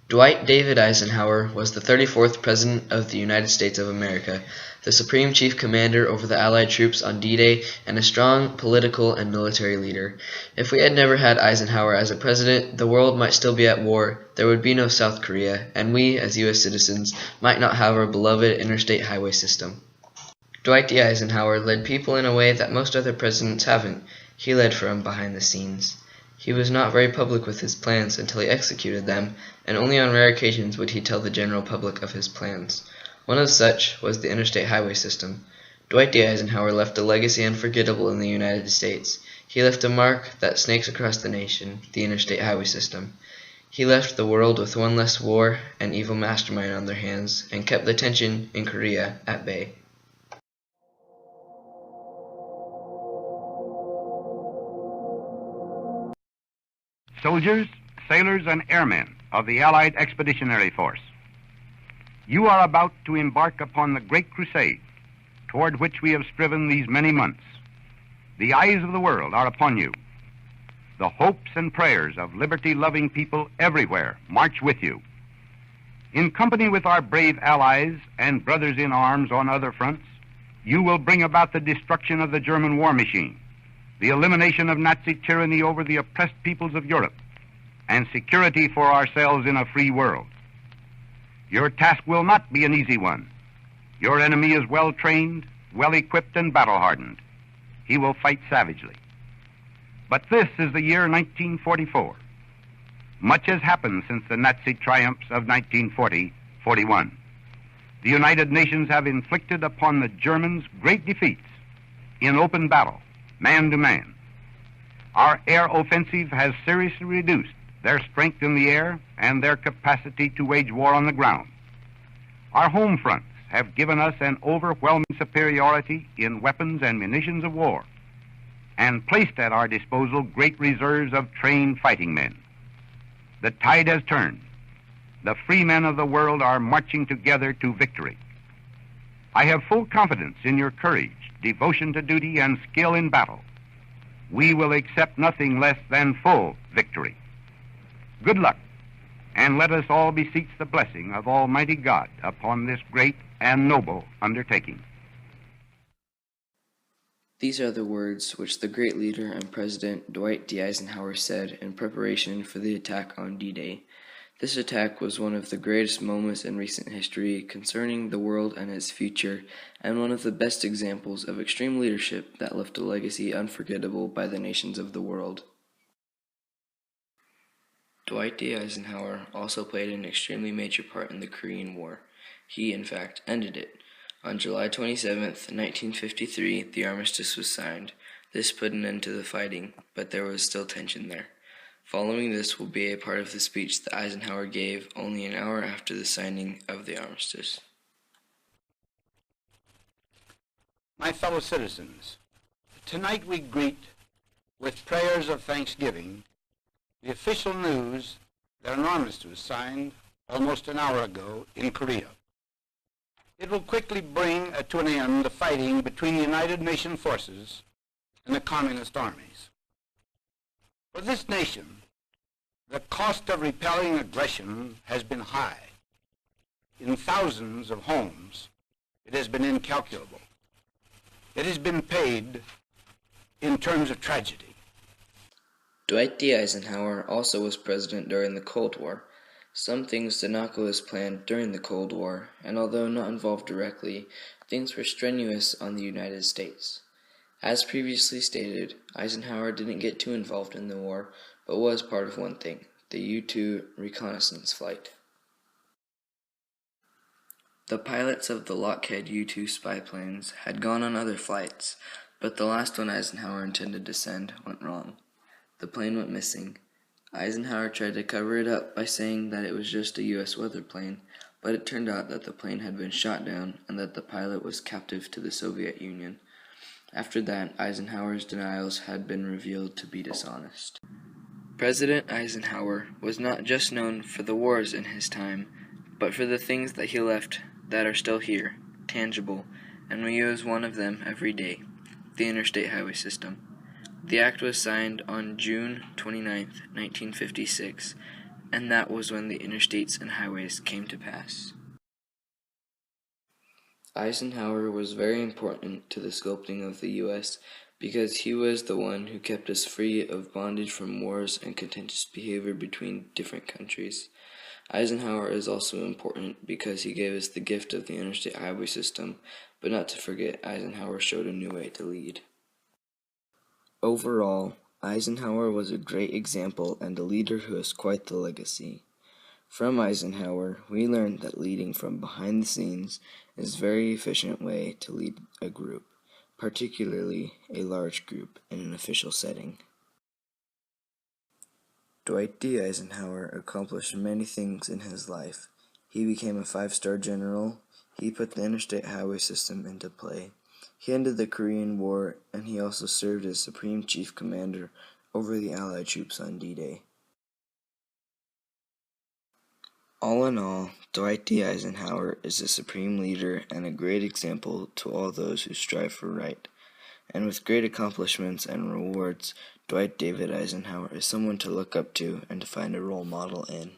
Dwight David Eisenhower was the 34th President of the United States of America, the supreme chief commander over the Allied troops on D-Day, and a strong political and military leader. If we had never had Eisenhower as a president, the world might still be at war, there would be no South Korea, and we, as U.S. citizens, might not have our beloved interstate highway system. Dwight D. Eisenhower led people in a way that most other presidents haven't. He led from behind the scenes. He was not very public with his plans until he executed them, and only on rare occasions would he tell the general public of his plans. One of such was the interstate highway system. Dwight D. Eisenhower left a legacy unforgettable in the United States. He left a mark that snakes across the nation, the interstate highway system. He left the world with one less war and evil mastermind on their hands, and kept the tension in Korea at bay. Soldiers, sailors, and airmen of the Allied Expeditionary Force, you are about to embark upon the great crusade toward which we have striven these many months. The eyes of the world are upon you. The hopes and prayers of liberty-loving people everywhere march with you. In company with our brave allies and brothers in arms on other fronts, you will bring about the destruction of the German war machine, the elimination of Nazi tyranny over the oppressed peoples of Europe, and security for ourselves in a free world. Your task will not be an easy one. Your enemy is well trained, well equipped, and battle-hardened. He will fight savagely. But this is the year 1944. Much has happened since the Nazi triumphs of 1940-41. The United Nations have inflicted upon the Germans great defeats in open battle, man to man. Our air offensive has seriously reduced their strength in the air and their capacity to wage war on the ground. Our home fronts have given us an overwhelming superiority in weapons and munitions of war, and placed at our disposal great reserves of trained fighting men. The tide has turned. The free men of the world are marching together to victory. I have full confidence in your courage, devotion to duty, and skill in battle. We will accept nothing less than full victory. Good luck, and let us all beseech the blessing of Almighty God upon this great and noble undertaking. These are the words which the great leader and President Dwight D. Eisenhower said in preparation for the attack on D-Day. This attack was one of the greatest moments in recent history concerning the world and its future, and one of the best examples of extreme leadership that left a legacy unforgettable by the nations of the world. Dwight D. Eisenhower also played an extremely major part in the Korean War. He, in fact, ended it. On July 27, 1953, the armistice was signed. This put an end to the fighting, but there was still tension there. Following this will be a part of the speech that Eisenhower gave only an hour after the signing of the armistice. My fellow citizens, tonight we greet with prayers of thanksgiving the official news that an armistice was signed almost an hour ago in Korea. It will quickly bring to an end the fighting between the United Nations forces and the communist armies. For this nation, the cost of repelling aggression has been high. In thousands of homes, it has been incalculable. It has been paid in terms of tragedy. Dwight D. Eisenhower also was president during the Cold War. Some things did not go as planned during the Cold War, and although not involved directly, things were strenuous on the United States. As previously stated, Eisenhower didn't get too involved in the war, but was part of one thing, the U-2 reconnaissance flight. The pilots of the Lockheed U-2 spy planes had gone on other flights, but the last one Eisenhower intended to send went wrong. The plane went missing. Eisenhower tried to cover it up by saying that it was just a U.S. weather plane, but it turned out that the plane had been shot down and that the pilot was captive to the Soviet Union. After that, Eisenhower's denials had been revealed to be dishonest. President Eisenhower was not just known for the wars in his time, but for the things that he left that are still here, tangible, and we use one of them every day, the interstate highway system. The act was signed on June 29, 1956, and that was when the interstates and highways came to pass. Eisenhower was very important to the sculpting of the U.S. because he was the one who kept us free of bondage from wars and contentious behavior between different countries. Eisenhower is also important because he gave us the gift of the interstate highway system, but not to forget, Eisenhower showed a new way to lead. Overall, Eisenhower was a great example and a leader who has quite the legacy. From Eisenhower, we learned that leading from behind the scenes is a very efficient way to lead a group, particularly a large group in an official setting. Dwight D. Eisenhower accomplished many things in his life. He became a 5-star general, he put the interstate highway system into play, he ended the Korean War, and he also served as Supreme Chief Commander over the Allied troops on D-Day. All in all, Dwight D. Eisenhower is a supreme leader and a great example to all those who strive for right. And with great accomplishments and rewards, Dwight David Eisenhower is someone to look up to and to find a role model in.